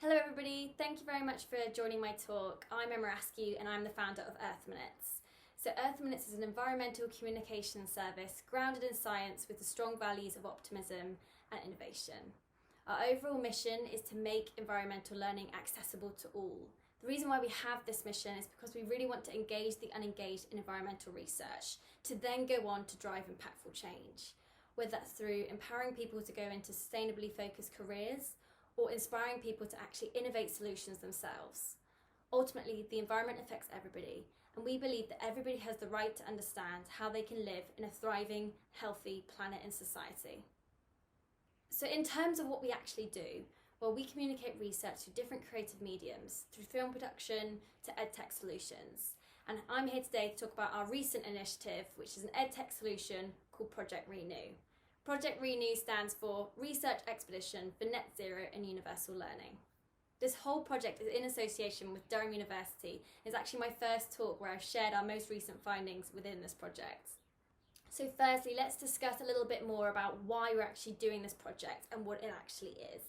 Hello everybody, thank you very much for joining my talk. I'm Emma Askew and I'm the founder of Earth Minutes. So Earth Minutes is an environmental communication service grounded in science with the strong values of optimism and innovation. Our overall mission is to make environmental learning accessible to all. The reason why we have this mission is because we really want to engage the unengaged in environmental research to then go on to drive impactful change, whether that's through empowering people to go into sustainably focused careers or inspiring people to actually innovate solutions themselves. Ultimately, the environment affects everybody, and we believe that everybody has the right to understand how they can live in a thriving, healthy planet and society. So in terms of what we actually do, well, we communicate research through different creative mediums, through film production to edtech solutions. And I'm here today to talk about our recent initiative, which is an edtech solution called Project RENU. Project RENU stands for Research Expedition for Net Zero and Universal Learning. This whole project is in association with Durham University. It's actually my first talk where I've shared our most recent findings within this project. So firstly, let's discuss a little bit more about why we're actually doing this project and what it actually is.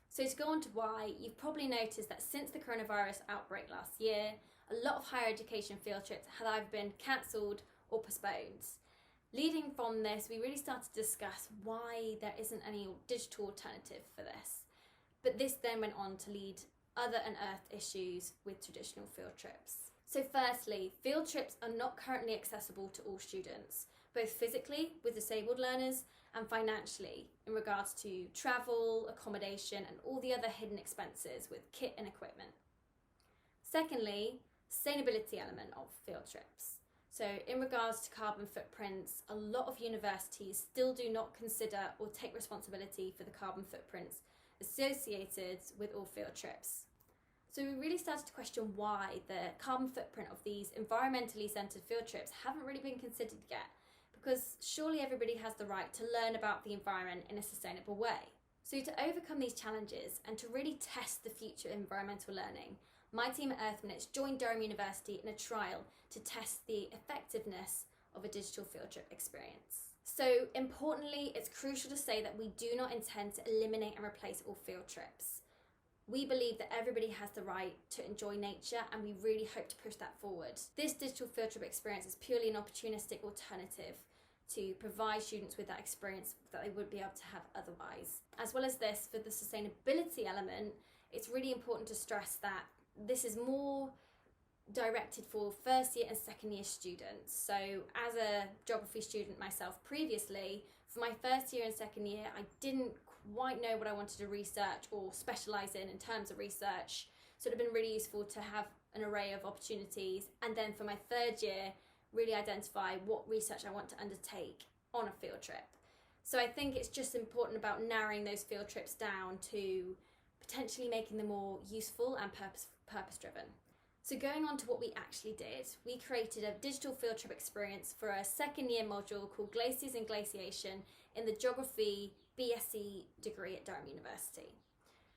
So to go on to why, you've probably noticed that since the coronavirus outbreak last year, a lot of higher education field trips have either been cancelled or postponed. Leading from this, we really started to discuss why there isn't any digital alternative for this. But this then went on to lead other unearthed issues with traditional field trips. So firstly, field trips are not currently accessible to all students, both physically with disabled learners and financially in regards to travel, accommodation and all the other hidden expenses with kit and equipment. Secondly, sustainability element of field trips. So in regards to carbon footprints, a lot of universities still do not consider or take responsibility for the carbon footprints associated with all field trips. So we really started to question why the carbon footprint of these environmentally centred field trips haven't really been considered yet, because surely everybody has the right to learn about the environment in a sustainable way. So to overcome these challenges and to really test the future of environmental learning, my team at Earth Minutes joined Durham University in a trial to test the effectiveness of a digital field trip experience. So importantly, it's crucial to say that we do not intend to eliminate and replace all field trips. We believe that everybody has the right to enjoy nature and we really hope to push that forward. This digital field trip experience is purely an opportunistic alternative to provide students with that experience that they wouldn't be able to have otherwise. As well as this, for the sustainability element, it's really important to stress that this is more directed for first year and second year students. So as a geography student myself previously, for my first year and second year, I didn't quite know what I wanted to research or specialise in terms of research. So it would have been really useful to have an array of opportunities. And then for my third year, really identify what research I want to undertake on a field trip. So I think it's just important about narrowing those field trips down to potentially making them more useful and purpose-driven. So going on to what we actually did, we created a digital field trip experience for a second year module called Glaciers and Glaciation in the Geography BSc degree at Durham University.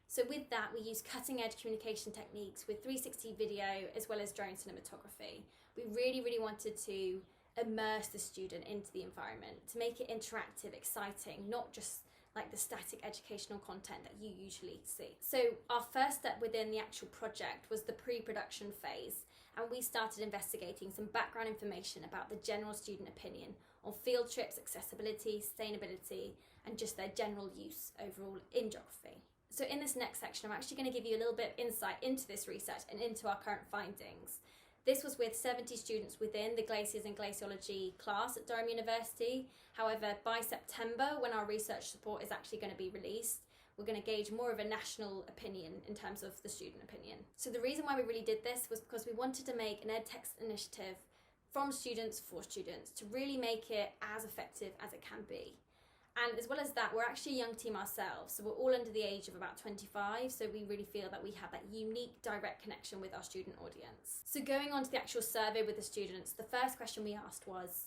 So with that, we used cutting edge communication techniques with 360 video as well as drone cinematography. We really wanted to immerse the student into the environment, to make it interactive, exciting, not just like the static educational content that you usually see. So our first step within the actual project was the pre-production phase, and we started investigating some background information about the general student opinion on field trips, accessibility, sustainability, and just their general use overall in geography. So in this next section, I'm actually going to give you a little bit of insight into this research and into our current findings. This was with 70 students within the Glaciers and Glaciology class at Durham University. However, by September, when our research report is actually going to be released, we're going to gauge more of a national opinion in terms of the student opinion. So the reason why we really did this was because we wanted to make an edtech initiative from students for students to really make it as effective as it can be. And as well as that, we're actually a young team ourselves, so we're all under the age of about 25, so we really feel that we have that unique direct connection with our student audience. So going on to the actual survey with the students, the first question we asked was,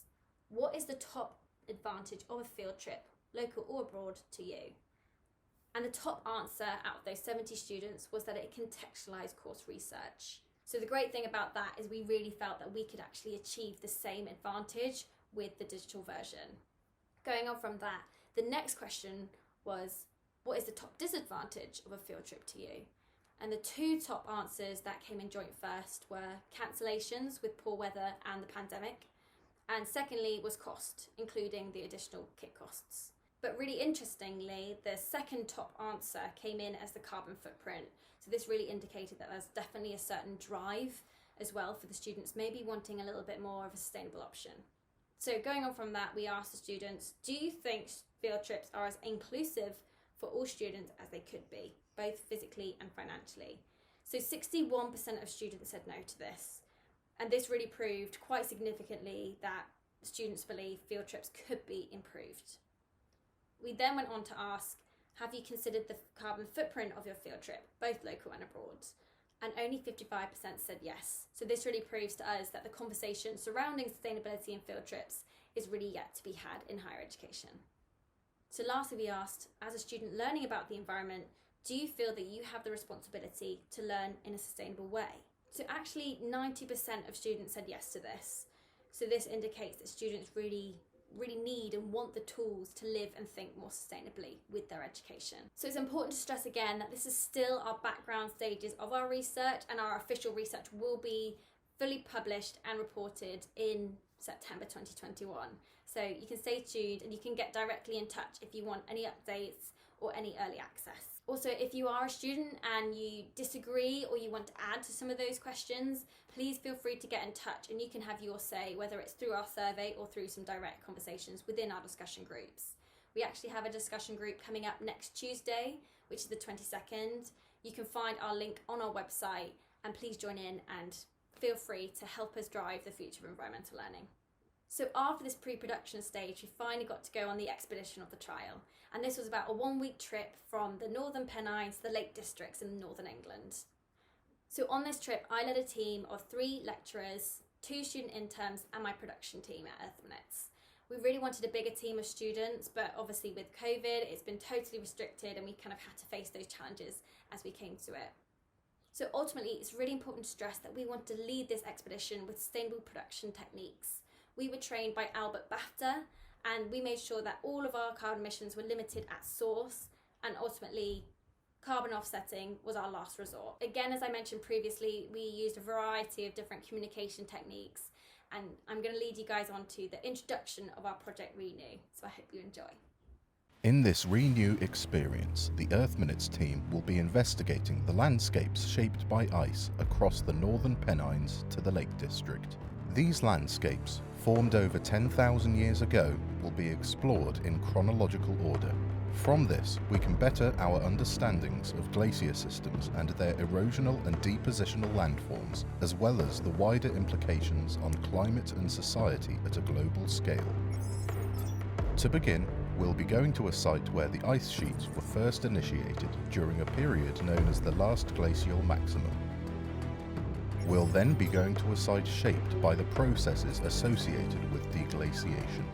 what is the top advantage of a field trip, local or abroad, to you? And the top answer out of those 70 students was that it contextualised course research. So the great thing about that is we really felt that we could actually achieve the same advantage with the digital version. Going on from that, the next question was, what is the top disadvantage of a field trip to you? And the two top answers that came in joint first were cancellations with poor weather and the pandemic. And secondly was cost, including the additional kit costs. But really interestingly, the second top answer came in as the carbon footprint. So this really indicated that there's definitely a certain drive as well for the students, maybe wanting a little bit more of a sustainable option. So going on from that, we asked the students, do you think field trips are as inclusive for all students as they could be, both physically and financially? So 61% of students said no to this. And this really proved quite significantly that students believe field trips could be improved. We then went on to ask, have you considered the carbon footprint of your field trip, both local and abroad? And only 55% said yes. So this really proves to us that the conversation surrounding sustainability in field trips is really yet to be had in higher education. So lastly, we asked, as a student learning about the environment, do you feel that you have the responsibility to learn in a sustainable way? So actually 90% of students said yes to this. So this indicates that students really need and want the tools to live and think more sustainably with their education. So it's important to stress again that this is still our background stages of our research, and our official research will be fully published and reported in September 2021. So you can stay tuned and you can get directly in touch if you want any updates or any early access. Also, if you are a student and you disagree or you want to add to some of those questions, please feel free to get in touch and you can have your say, whether it's through our survey or through some direct conversations within our discussion groups. We actually have a discussion group coming up next Tuesday, which is the 22nd. You can find our link on our website, and please join in and feel free to help us drive the future of environmental learning. So after this pre-production stage, we finally got to go on the expedition of the trial. And this was about a 1-week trip from the Northern Pennines to the Lake Districts in Northern England. So on this trip, I led a team of 3 lecturers, 2 student interns, and my production team at Earth Minutes. We really wanted a bigger team of students, but obviously with COVID, it's been totally restricted and we kind of had to face those challenges as we came to it. So ultimately, it's really important to stress that we want to lead this expedition with sustainable production techniques. We were trained by Albert BAFTA, and we made sure that all of our carbon emissions were limited at source, and ultimately carbon offsetting was our last resort. Again, as I mentioned previously, we used a variety of different communication techniques, and I'm going to lead you guys on to the introduction of our project RENU, so I hope you enjoy. In this RENU experience, the Earth Minutes team will be investigating the landscapes shaped by ice across the Northern Pennines to the Lake District. These landscapes, formed over 10,000 years ago, will be explored in chronological order. From this, we can better our understandings of glacier systems and their erosional and depositional landforms, as well as the wider implications on climate and society at a global scale. To begin, we'll be going to a site where the ice sheets were first initiated during a period known as the last glacial maximum. We'll then be going to a site shaped by the processes associated with deglaciation.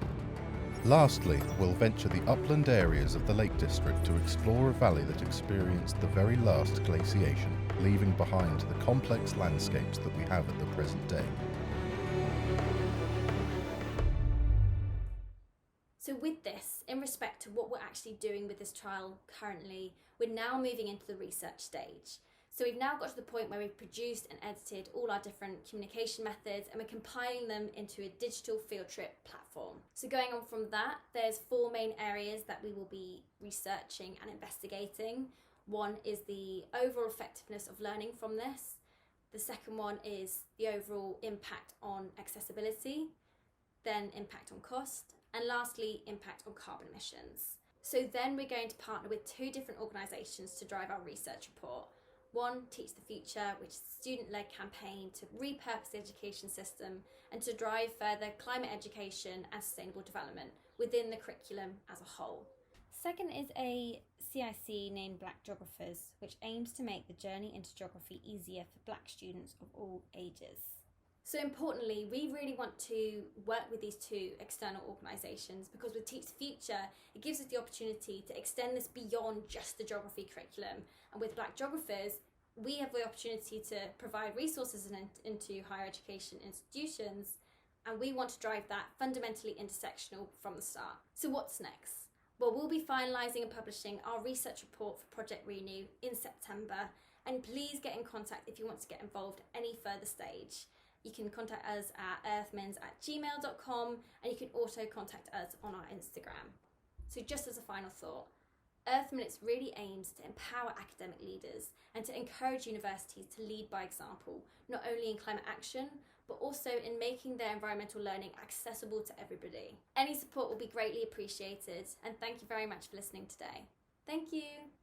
Lastly, we'll venture the upland areas of the Lake District to explore a valley that experienced the very last glaciation, leaving behind the complex landscapes that we have at the present day. So with this, in respect to what we're actually doing with this trial currently, we're now moving into the research stage. So we've now got to the point where we've produced and edited all our different communication methods, and we're compiling them into a digital field trip platform. So going on from that, there's 4 main areas that we will be researching and investigating. One is the overall effectiveness of learning from this. The second one is the overall impact on accessibility, then impact on cost, and lastly, impact on carbon emissions. So then we're going to partner with 2 different organisations to drive our research report. One, Teach the Future, which is a student-led campaign to repurpose the education system and to drive further climate education and sustainable development within the curriculum as a whole. Second is a CIC named Black Geographers, which aims to make the journey into geography easier for Black students of all ages. So importantly, we really want to work with these 2 external organisations, because with Teach the Future, it gives us the opportunity to extend this beyond just the geography curriculum. And with Black Geographers, we have the opportunity to provide resources into higher education institutions, and we want to drive that fundamentally intersectional from the start. So what's next? Well, we'll be finalising and publishing our research report for Project RENU in September, And please get in contact if you want to get involved at any further stage. You can contact us at earthmins@gmail.com, and you can also contact us on our Instagram. So just as a final thought, Earth Minutes really aims to empower academic leaders and to encourage universities to lead by example, not only in climate action, but also in making their environmental learning accessible to everybody. Any support will be greatly appreciated, and thank you very much for listening today. Thank you.